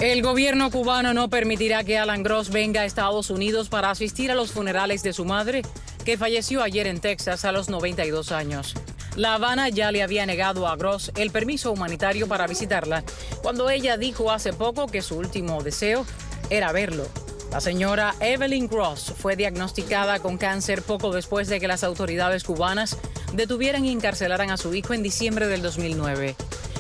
El gobierno cubano no permitirá que Alan Gross venga a Estados Unidos para asistir a los funerales de su madre, que falleció ayer en Texas a los 92 años. La Habana ya le había negado a Gross el permiso humanitario para visitarla, cuando ella dijo hace poco que su último deseo era verlo. La señora Evelyn Gross fue diagnosticada con cáncer poco después de que las autoridades cubanas detuvieran y encarcelaran a su hijo en diciembre del 2009.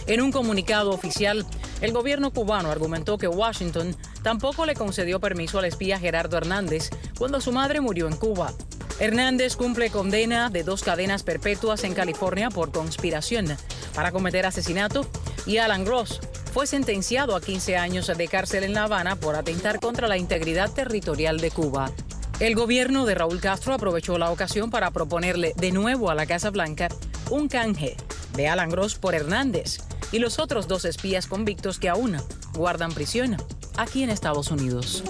En un comunicado oficial, el gobierno cubano argumentó que Washington tampoco le concedió permiso al espía Gerardo Hernández cuando su madre murió en Cuba. Hernández cumple condena de 2 cadenas perpetuas en California por conspiración para cometer asesinato y Alan Gross fue sentenciado a 15 años de cárcel en La Habana por atentar contra la integridad territorial de Cuba. El gobierno de Raúl Castro aprovechó la ocasión para proponerle de nuevo a la Casa Blanca un canje de Alan Gross por Hernández y los otros 2 espías convictos que aún guardan prisión aquí en Estados Unidos.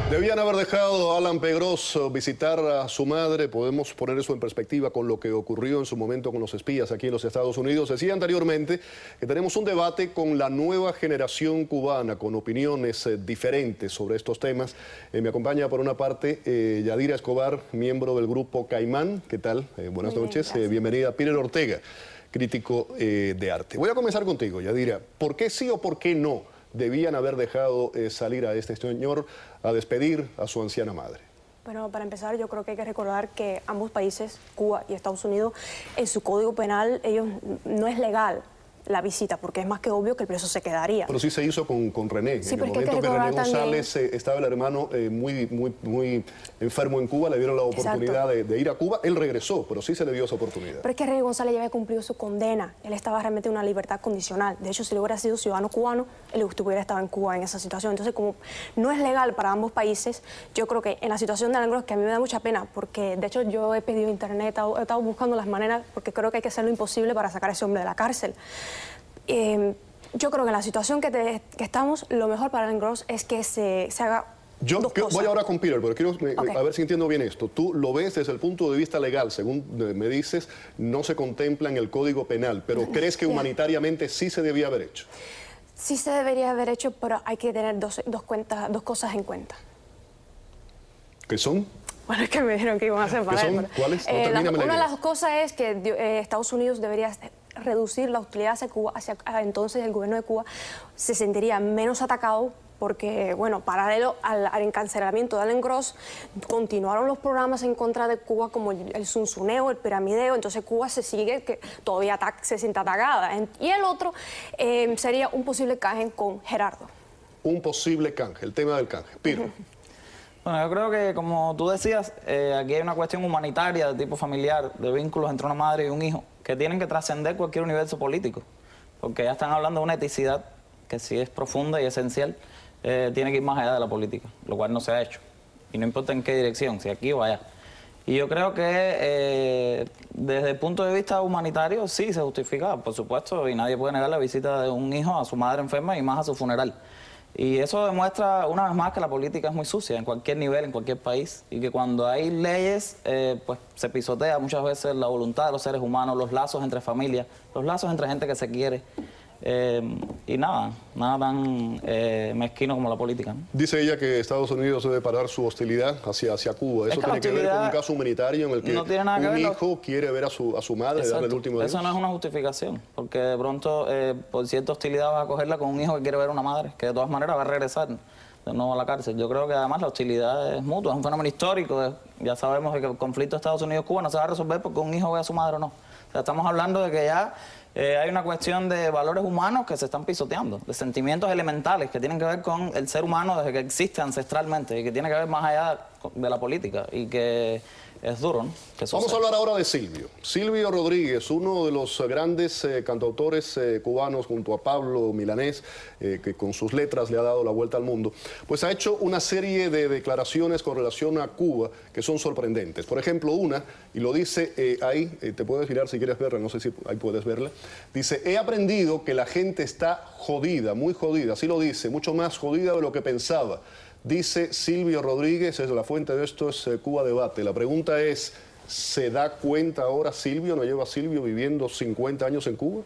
Debían haber dejado a Alan P. Gross visitar a su madre. Podemos poner eso en perspectiva con lo que ocurrió en su momento con los espías aquí en los Estados Unidos. Decía anteriormente que tenemos un debate con la nueva generación cubana, con opiniones diferentes sobre estos temas. Me acompaña por una parte Yadira Escobar, miembro del grupo Caimán. ¿Qué tal? Buenas noches. Bienvenida. Peter Ortega, crítico de arte. Voy a comenzar contigo, Yadira. ¿Por qué sí o por qué no debían haber dejado salir a este señor a despedir a su anciana madre? Bueno, para empezar, yo creo que hay que recordar que ambos países, Cuba y Estados Unidos, en su código penal, no es legal la visita, porque es más que obvio que el preso se quedaría. Pero sí se hizo con René. Sí, en el momento que René González estaba el hermano muy enfermo en Cuba, le dieron la oportunidad de ir a Cuba. Él regresó, pero sí se le dio esa oportunidad. Pero es que René González ya había cumplido su condena. Él estaba realmente en una libertad condicional. De hecho, si él hubiera sido ciudadano cubano, él hubiera estado en Cuba en esa situación. Entonces, como no es legal para ambos países, yo creo que en la situación de Alan Gross, que a mí me da mucha pena, porque de hecho yo he pedido internet, he estado buscando las maneras, porque creo que hay que hacer lo imposible para sacar a ese hombre de la cárcel. Yo creo que en la situación que estamos, lo mejor para Alan Gross es que se haga dos cosas. Voy ahora con Peter, pero quiero a ver si entiendo bien esto. Tú lo ves desde el punto de vista legal, según me dices, no se contempla en el Código Penal, pero ¿crees que humanitariamente sí se debía haber hecho? Sí se debería haber hecho, pero hay que tener dos cosas en cuenta. ¿Qué son? Bueno, es que me dijeron que iban a hacer para él. ¿Cuáles? Una de las cosas es que Estados Unidos debería reducir la hostilidad hacia Cuba, entonces el gobierno de Cuba se sentiría menos atacado porque, bueno, paralelo al encarcelamiento de Alan Gross, continuaron los programas en contra de Cuba como el zunzuneo, el piramideo, entonces Cuba que todavía se siente atacada. Y el otro sería un posible canje con Gerardo. Un posible canje, el tema del canje. Piro. Bueno, yo creo que, como tú decías, aquí hay una cuestión humanitaria de tipo familiar, de vínculos entre una madre y un hijo, que tienen que trascender cualquier universo político, porque ya están hablando de una eticidad que sí es profunda y esencial, tiene que ir más allá de la política, lo cual no se ha hecho, y no importa en qué dirección, si aquí o allá. Y yo creo que desde el punto de vista humanitario sí se justifica, por supuesto, y nadie puede negar la visita de un hijo a su madre enferma y más a su funeral. Y eso demuestra una vez más que la política es muy sucia en cualquier nivel, en cualquier país, y que cuando hay leyes, pues se pisotea muchas veces la voluntad de los seres humanos, los lazos entre familias, los lazos entre gente que se quiere. Y nada tan mezquino como la política, ¿no? Dice ella que Estados Unidos debe parar su hostilidad hacia Cuba. Eso tiene que ver con un caso humanitario en el que un hijo quiere ver a su madre, darle el último adiós. Eso no es una justificación, porque de pronto por cierta hostilidad vas a cogerla con un hijo que quiere ver a una madre, que de todas maneras va a regresar de nuevo a la cárcel. Yo creo que además la hostilidad es mutua, es un fenómeno histórico. Ya sabemos que el conflicto de Estados Unidos-Cuba no se va a resolver porque un hijo ve a su madre o no. O sea, estamos hablando de que ya hay una cuestión de valores humanos que se están pisoteando, de sentimientos elementales que tienen que ver con el ser humano desde que existe ancestralmente y que tiene que ver más allá de la política y que es duro, ¿no? Vamos a hablar ahora de Silvio. Silvio Rodríguez, uno de los grandes cantautores cubanos junto a Pablo Milanés, que con sus letras le ha dado la vuelta al mundo, pues ha hecho una serie de declaraciones con relación a Cuba que son sorprendentes. Por ejemplo, una, y lo dice ahí, te puedes girar si quieres verla, no sé si ahí puedes verla, dice: he aprendido que la gente está jodida, muy jodida, así lo dice, mucho más jodida de lo que pensaba. Dice Silvio Rodríguez, es la fuente de esto, es Cuba Debate. La pregunta es, ¿se da cuenta ahora Silvio, no lleva Silvio viviendo 50 años en Cuba?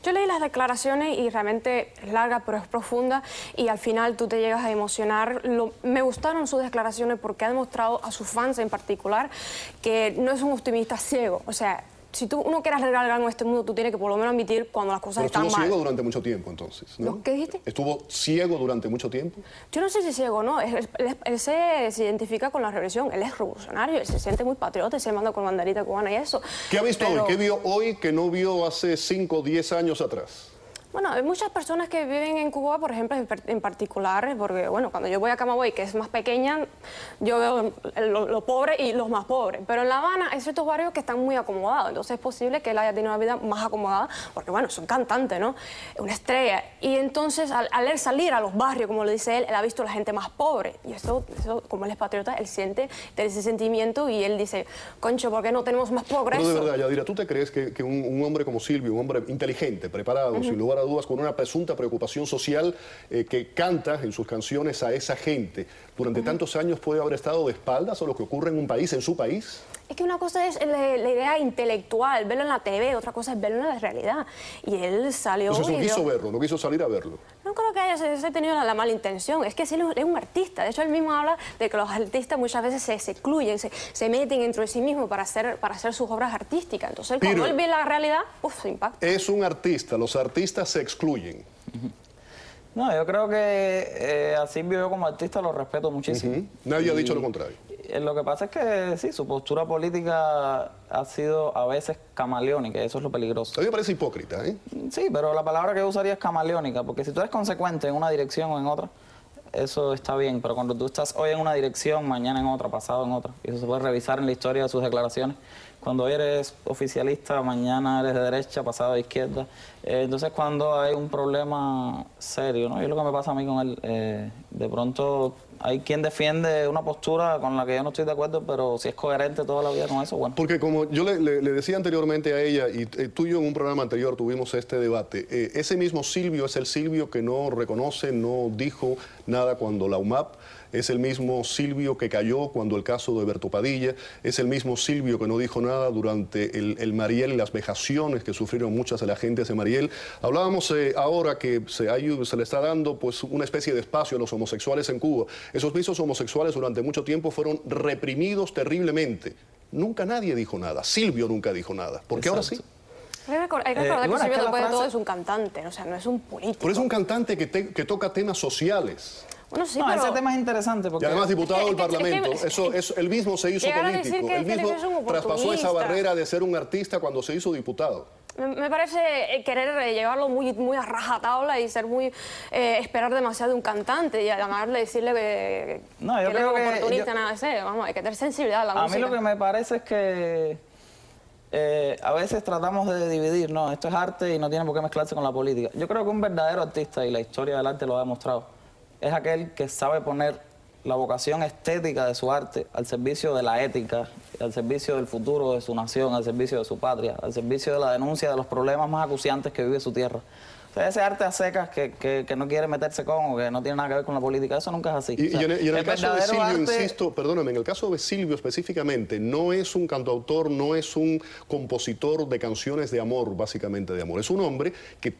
Yo leí las declaraciones y realmente es larga, pero es profunda y al final tú te llegas a emocionar. Me gustaron sus declaraciones porque ha demostrado a sus fans en particular que no es un optimista ciego. O sea, si uno quiere arreglar algo en este mundo, tú tienes que por lo menos admitir cuando las cosas están mal. Estuvo ciego durante mucho tiempo, entonces, ¿no? ¿Qué dijiste? ¿Estuvo ciego durante mucho tiempo? Yo no sé si ciego o no. Él se identifica con la revolución. Él es revolucionario, él se siente muy patriota, se manda con banderita cubana y eso. ¿Qué ha visto hoy? ¿Qué vio hoy que no vio hace 5 o 10 años atrás? Bueno, hay muchas personas que viven en Cuba, por ejemplo, en particular, porque, bueno, cuando yo voy a Camagüey, que es más pequeña, yo veo lo pobre y los más pobres. Pero en La Habana hay ciertos barrios que están muy acomodados, entonces es posible que él haya tenido una vida más acomodada, porque, bueno, es un cantante, ¿no? Una estrella. Y entonces, al él salir a los barrios, como lo dice él ha visto a la gente más pobre. Y eso, como él es patriota, él siente ese sentimiento y él dice, concho, ¿por qué no tenemos más progreso? Pero de verdad, Yadira, ¿tú te crees que un hombre como Silvio, un hombre inteligente, preparado, sin lugar a dudas, con una presunta preocupación social, que canta en sus canciones a esa gente, durante tantos años puede haber estado de espaldas a lo que ocurre en un país, en su país? Es que una cosa es la idea intelectual, verlo en la TV, otra cosa es verlo en la realidad. Y él salió... Entonces no quiso verlo, no quiso salir a verlo. No creo que haya tenido la mala intención, es que él es un artista. De hecho, él mismo habla de que los artistas muchas veces se excluyen, se meten dentro de sí mismos para hacer sus obras artísticas. Entonces, cuando él ve la realidad, se impacta. Es un artista, los artistas se excluyen. No, yo creo que a Silvio yo como artista lo respeto muchísimo. Nadie ha dicho lo contrario. Lo que pasa es que sí, su postura política ha sido a veces camaleónica, y eso es lo peligroso. A mí me parece hipócrita, ¿eh? Sí, pero la palabra que yo usaría es camaleónica, porque si tú eres consecuente en una dirección o en otra, eso está bien, pero cuando tú estás hoy en una dirección, mañana en otra, pasado en otra, y eso se puede revisar en la historia de sus declaraciones, cuando hoy eres oficialista, mañana eres de derecha, pasado de izquierda, entonces cuando hay un problema serio, ¿no? Y es lo que me pasa a mí con él, de pronto hay quien defiende una postura con la que yo no estoy de acuerdo, pero si es coherente toda la vida con eso, bueno. Porque como yo le decía anteriormente a ella, y tú y yo en un programa anterior tuvimos este debate, ese mismo Silvio es el Silvio que no reconoce, no dijo nada cuando la UMAP, es el mismo Silvio que cayó cuando el caso de Berto Padilla, es el mismo Silvio que no dijo nada durante el Mariel y las vejaciones que sufrieron muchas de la gente de Mariel. Hablábamos ahora que se le está dando pues una especie de espacio a los homosexuales en Cuba. Esos mismos homosexuales durante mucho tiempo fueron reprimidos terriblemente. Nunca nadie dijo nada. Silvio nunca dijo nada. ¿Por qué ahora sí? Hay que recordar que Silvio, después de todo, es un cantante, o sea, no es un político. Pero es un cantante que toca temas sociales. Bueno, sí, no, pero... ese tema es interesante porque... Y además diputado del Parlamento, él mismo se hizo político, él mismo traspasó esa barrera de ser un artista cuando se hizo diputado. Me parece querer llevarlo muy a rajatabla y ser esperar demasiado de un cantante y además decirle que no, yo creo que oportunista, nada de ese. Vamos, hay que tener sensibilidad a la música. A mí lo que me parece es que a veces tratamos de dividir, no, esto es arte y no tiene por qué mezclarse con la política. Yo creo que un verdadero artista, y la historia del arte lo ha demostrado, es aquel que sabe poner la vocación estética de su arte al servicio de la ética, al servicio del futuro de su nación, al servicio de su patria, al servicio de la denuncia de los problemas más acuciantes que vive su tierra. O sea, ese arte a secas que no quiere meterse con o que no tiene nada que ver con la política, eso nunca es así. Y en el caso de Silvio, arte... insisto, perdóname, en el caso de Silvio específicamente, no es un cantautor, no es un compositor de canciones de amor, básicamente de amor. Es un hombre que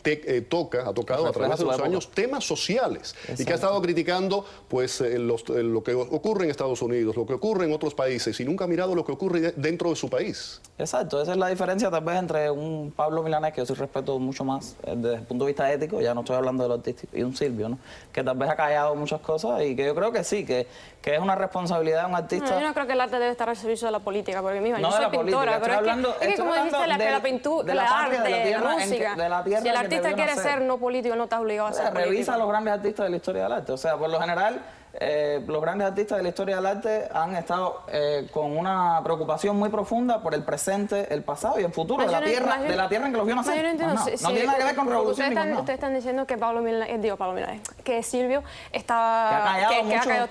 ha tocado a través de los años temas sociales. Exacto. Y que ha estado criticando pues, lo que ocurre en Estados Unidos, lo que ocurre en otros países, y nunca ha mirado lo que ocurre dentro de su país. Exacto, esa es la diferencia tal vez entre un Pablo Milanés, que yo sí respeto mucho más desde el punto de vista ético, ya no estoy hablando de lo artístico, y un Silvio, ¿no? Que tal vez ha callado muchas cosas y que yo creo que sí, que es una responsabilidad de un artista. No, yo no creo que el arte debe estar al servicio de la política, porque misma, no yo soy pintora, pero es que como dijiste, la pintura, la arte, la música, si el artista quiere ser no político, no está obligado a ser político. Revisa los grandes artistas de la historia del arte, o sea, por lo general, los grandes artistas de la historia del arte han estado con una preocupación muy profunda por el presente, el pasado y el futuro de la tierra en que los vio nacer. No entiendo, no tiene nada que ver con revolución. Ustedes están diciendo que que Silvio está que ha callado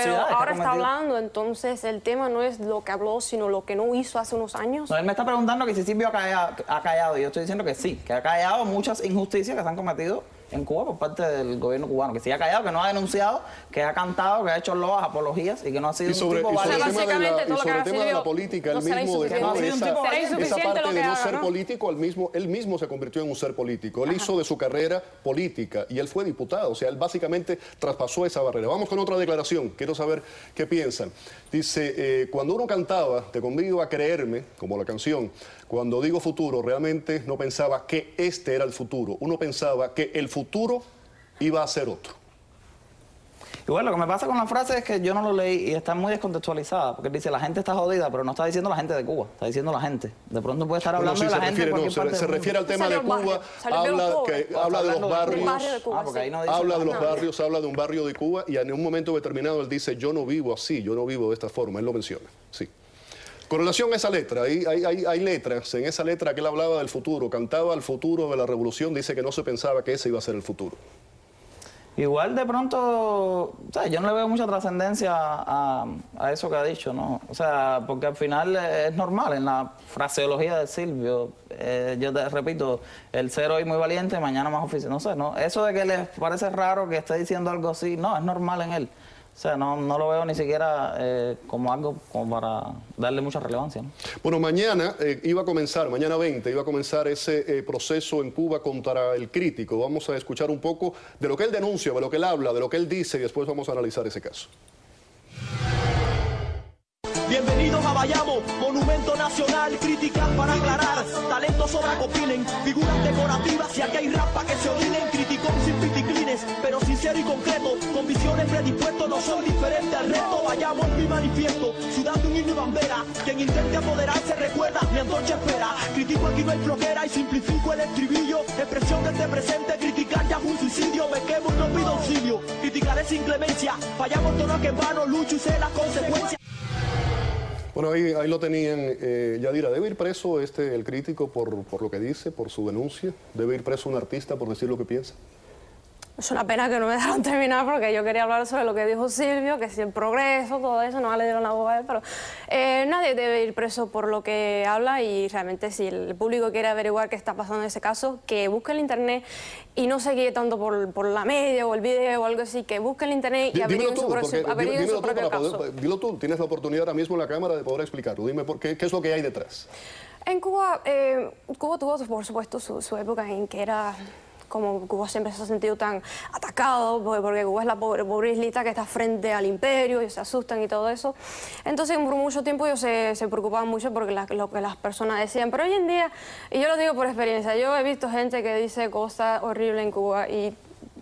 pero ahora está hablando, entonces el tema no es lo que habló, sino lo que no hizo hace unos años. No, él me está preguntando que si Silvio ha callado y yo estoy diciendo que sí, que ha callado muchas injusticias que se han cometido en Cuba por parte del gobierno cubano, que se ha callado, que no ha denunciado, que ha cantado, que ha hecho loas, apologías y que no ha sido un tipo válido. Y sobre el tema de la no política, él será mismo dejó esa parte de no ser político, él mismo se convirtió en un ser político. Él hizo de su carrera política y él fue diputado, o sea, él básicamente traspasó esa barrera. Vamos con otra declaración, quiero saber qué piensan. Dice, cuando uno cantaba, te convido a creerme, como la canción, cuando digo futuro, realmente no pensaba que este era el futuro. Uno pensaba que el futuro iba a ser otro. Y bueno, lo que me pasa con la frase es que yo no lo leí y está muy descontextualizada, porque dice la gente está jodida, pero no está diciendo la gente de Cuba, está diciendo la gente. De pronto puede estar hablando de la gente de cualquier parte se refiere al tema de Cuba, habla de los barrios, habla de los barrios, habla de un barrio de Cuba y en un momento determinado él dice, yo no vivo así, yo no vivo de esta forma, él lo menciona, sí. Con relación a esa letra, hay letras, en esa letra que él hablaba del futuro, cantaba el futuro de la revolución, dice que no se pensaba que ese iba a ser el futuro. Igual de pronto, o sea, yo no le veo mucha trascendencia a eso que ha dicho, ¿no? O sea, porque al final es normal en la fraseología de Silvio. Yo te repito, el ser hoy muy valiente, mañana más oficial. No sé, ¿no? Eso de que les parece raro que esté diciendo algo así, no, es normal en él. O sea, no lo veo ni siquiera como algo como para darle mucha relevancia, ¿no? Bueno, mañana iba a comenzar, mañana 20, iba a comenzar ese proceso en Cuba contra el crítico. Vamos a escuchar un poco de lo que él denuncia, de lo que él habla, de lo que él dice y después vamos a analizar ese caso. Bienvenidos a Bayamo, monumento nacional, críticas para aclarar, talentos sobra que opinen, figuras decorativas, si aquí hay rap pa' que se orinen, criticón sin piticlines, pero sincero y concreto, con visiones predispuestos, no soy diferente al resto, Bayamo es mi manifiesto, ciudad de un himno y bandera, quien intente apoderarse recuerda, mi antorcha espera, critico aquí no hay flojera y simplifico el estribillo, expresión desde presente, criticar ya es un suicidio, me quemo y no pido auxilio, criticaré sin clemencia, fallamos todo que en vano, lucho y sé las consecuencias. Bueno, ahí lo tenían. Yadira, ¿debe ir preso el crítico por lo que dice, por su denuncia? ¿Debe ir preso un artista por decir lo que piensa? Es una pena que no me dejaron terminar porque yo quería hablar sobre lo que dijo Silvio, que si el progreso, todo eso, no le dieron la voz a él, pero nadie debe ir preso por lo que habla y realmente si el público quiere averiguar qué está pasando en ese caso, que busque el internet y no se guíe tanto por la media o el video o algo así, que busque el internet y averigüe su propio caso. Dilo tú, tienes la oportunidad ahora mismo en la cámara de poder explicarlo. Dime qué es lo que hay detrás. En Cuba, Cuba tuvo por supuesto su época en que era... como Cuba siempre se ha sentido tan atacado, porque Cuba es la pobre islita que está frente al imperio, y se asustan y todo eso. Entonces, por mucho tiempo ellos se preocupaban mucho por lo que las personas decían. Pero hoy en día, y yo lo digo por experiencia, yo he visto gente que dice cosas horribles en Cuba y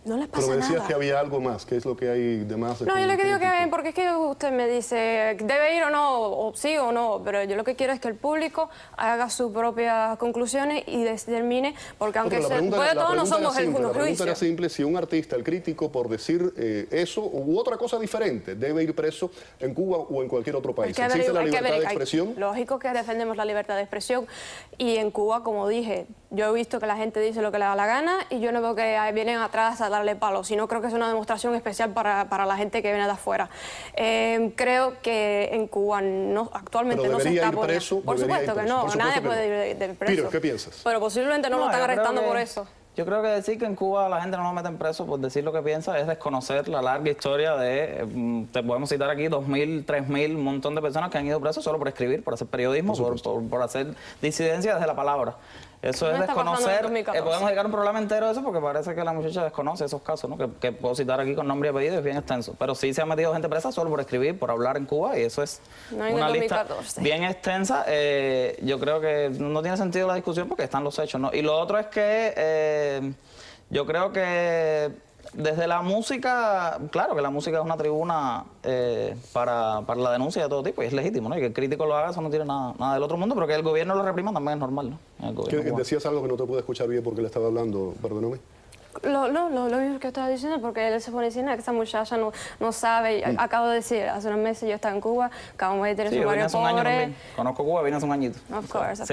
no les pasa nada. Pero me decías que había algo más, ¿qué es lo que hay de más? No, yo lo que digo que, porque es que usted me dice, debe ir o no, o sí o no, pero yo lo que quiero es que el público haga sus propias conclusiones y determine, porque aunque todos no somos el juicio. La pregunta era simple, si un artista, el crítico, por decir eso u otra cosa diferente, debe ir preso en Cuba o en cualquier otro país. ¿Existe la libertad de expresión? Lógico que defendemos la libertad de expresión y en Cuba, como dije, yo he visto que la gente dice lo que le da la gana y yo no veo que vienen atrás a darle palo, sino creo que es una demostración especial para la gente que viene de afuera. Creo que en Cuba actualmente no se está poniendo. Por supuesto que no, nadie puede ir preso. Piro, ¿qué piensas? Pero posiblemente no lo están arrestando por eso. Yo creo que decir que en Cuba la gente no lo meten preso por decir lo que piensa es desconocer la larga historia de, te podemos citar aquí, 2.000, 3.000, un montón de personas que han ido presos solo por escribir, por hacer periodismo, por hacer disidencia desde la palabra. Eso es desconocer, podemos dedicar un programa entero a eso porque parece que la muchacha desconoce esos casos, ¿no? Que puedo citar aquí con nombre y apellido, es bien extenso. Pero sí se ha metido gente presa solo por escribir, por hablar en Cuba y eso es una lista bien extensa. Yo creo que no tiene sentido la discusión porque están los hechos, ¿no? Y lo otro es que yo creo que desde la música, claro que la música es una tribuna para la denuncia de todo tipo y es legítimo, ¿no? Y que el crítico lo haga, eso no tiene nada del otro mundo, pero que el gobierno lo reprima también es normal, ¿no? Decías algo que no te pude escuchar bien porque le estaba hablando, perdóname. Lo mismo que estaba diciendo, porque él se pone diciendo que esta muchacha no sabe. Acabo de decir, hace unos meses yo estaba en Cuba, acabamos de tener su barrio pobre. Conozco Cuba, vine hace un añito. Of course.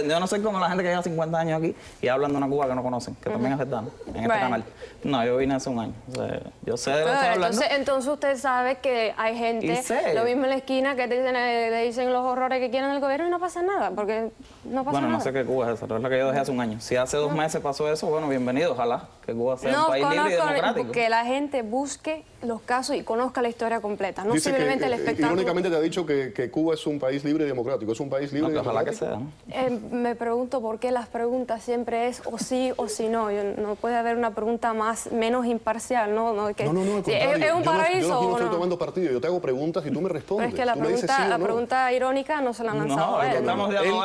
Yo no soy como la gente que lleva 50 años aquí y hablan de una Cuba que no conocen, que también es verdad, ¿no? En este canal. No, yo vine hace un año. O sea, yo sé de lo que estoy hablando. Entonces usted sabe que hay gente, lo mismo en la esquina, que te dicen los horrores que quieren del gobierno y no pasa nada, porque no pasa nada. Bueno, no sé qué Cuba es esa, pero es la que yo dejé hace un año. Si hace 2 meses pasó eso, bueno, bienvenido, ojalá que Cuba sea un país libre y democrático. Que la gente busque los casos y conozca la historia completa, no simplemente el espectáculo. Irónicamente te ha dicho que Cuba es un país libre y democrático. ¿Es un país libre y democrático? Ojalá que sea, ¿no? Me pregunto por qué las preguntas siempre es o sí o sí no. No puede haber una pregunta menos imparcial, ¿no? No, al contrario. ¿Es un paraíso yo no o estoy no? tomando partido, yo te hago preguntas y tú me respondes. Pero es que la pregunta irónica no se la han lanzado a él.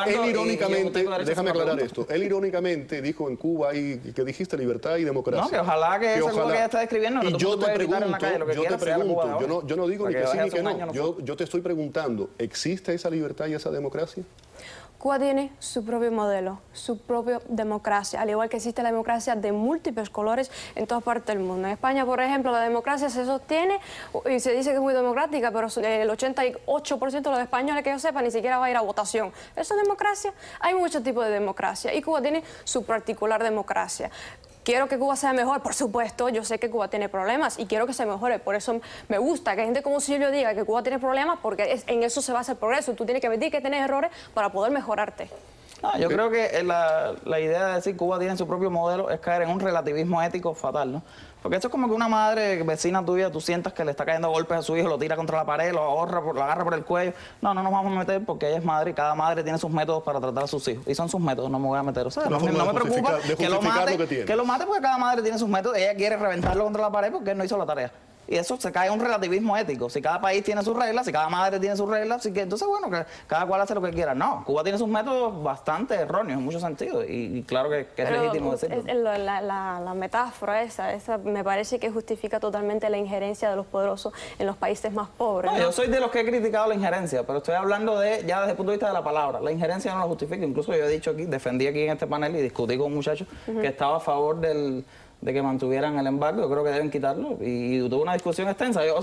Él irónicamente, déjame aclarar esto, él irónicamente dijo en Cuba y que dijiste libertad y democracia. No, que ojalá que eso es lo que ella está describiendo. Y yo te pregunto, yo no digo ni que sí ni que no, yo te estoy preguntando, ¿existe esa libertad y esa democracia? Cuba tiene su propio modelo, su propia democracia, al igual que existe la democracia de múltiples colores en todas partes del mundo. En España, por ejemplo, la democracia se sostiene y se dice que es muy democrática, pero el 88% de los españoles que yo sepa ni siquiera va a ir a votación. ¿Eso es democracia? Hay muchos tipos de democracia y Cuba tiene su particular democracia. Quiero que Cuba sea mejor, por supuesto, yo sé que Cuba tiene problemas y quiero que se mejore, por eso me gusta que gente como Silvio diga que Cuba tiene problemas, porque en eso se basa el progreso. Tú tienes que admitir que tienes errores para poder mejorarte. No, yo creo que la idea de decir Cuba tiene su propio modelo es caer en un relativismo ético fatal, ¿no? Porque esto es como que una madre vecina tuya, tú sientas que le está cayendo golpes a su hijo, lo tira contra la pared, lo agarra por el cuello. No nos vamos a meter porque ella es madre y cada madre tiene sus métodos para tratar a sus hijos. Y son sus métodos, no me voy a meter. O sea, no me preocupa que lo mate porque cada madre tiene sus métodos. Ella quiere reventarlo contra la pared porque él no hizo la tarea. Y eso se cae en un relativismo ético. Si cada país tiene sus reglas, si cada madre tiene sus reglas, así que entonces, bueno, que cada cual hace lo que quiera. No, Cuba tiene sus métodos bastante erróneos en muchos sentidos y claro que es legítimo decirlo. La metáfora esa me parece que justifica totalmente la injerencia de los poderosos en los países más pobres. No, yo soy de los que he criticado la injerencia, pero estoy hablando ya desde el punto de vista de la palabra. La injerencia no la justifica. Incluso yo he dicho aquí, defendí aquí en este panel y discutí con un muchacho que estaba a favor de que mantuvieran el embargo. Yo creo que deben quitarlo y tuve una discusión extensa. Yo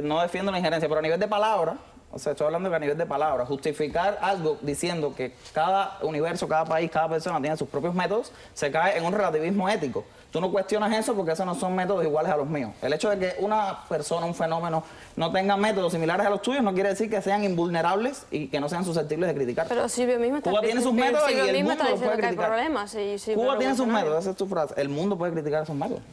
no defiendo la injerencia, pero a nivel de palabra, o sea, estoy hablando que a nivel de palabra, justificar algo diciendo que cada universo, cada país, cada persona tiene sus propios métodos, se cae en un relativismo ético. Tú no cuestionas eso porque esos no son métodos iguales a los míos. El hecho de que una persona, un fenómeno, no tenga métodos similares a los tuyos no quiere decir que sean invulnerables y que no sean susceptibles de criticar. Pero Silvio mismo está Cuba tiene sus métodos y el mundo lo puede criticar. Cuba tiene sus métodos, esa es tu frase. El mundo puede criticar esos métodos.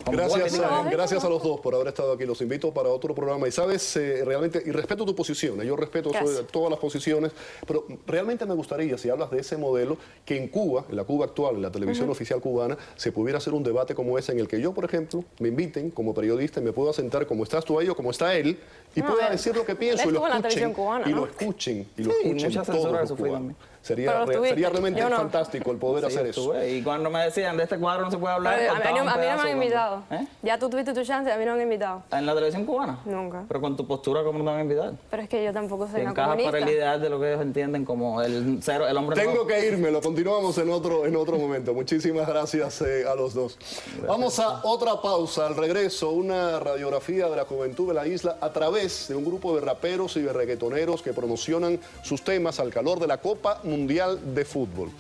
Gracias a los dos por haber estado aquí. Los invito para otro programa. Y sabes, realmente, y respeto tu posición, yo respeto todas las posiciones, pero realmente me gustaría, si hablas de ese modelo, que en Cuba, en la Cuba actual, en la televisión oficial cubana, se pudiera hacer un debate como ese en el que yo, por ejemplo, me inviten como periodista y me puedo sentar como estás tú ahí o como está él y pueda decir lo que pienso y lo escuchen todos los cubanos. Sería realmente fantástico el poder hacer eso. Y cuando me decían de este cuadro no se puede hablar, a mí no me han invitado. Ya tú tuviste tu chance, a mí no me han invitado. ¿En la televisión cubana? Nunca. Pero con tu postura, ¿cómo no te van a invitar? Pero es que yo tampoco soy una encaja comunista. para el ideal de lo que ellos entienden como el hombre. Tengo que irme, lo continuamos en otro momento. Muchísimas gracias a los dos. Vamos a otra pausa. Al regreso, una radiografía de la juventud de la isla a través de un grupo de raperos y de reggaetoneros que promocionan sus temas al calor de la Copa Mundial de Fútbol.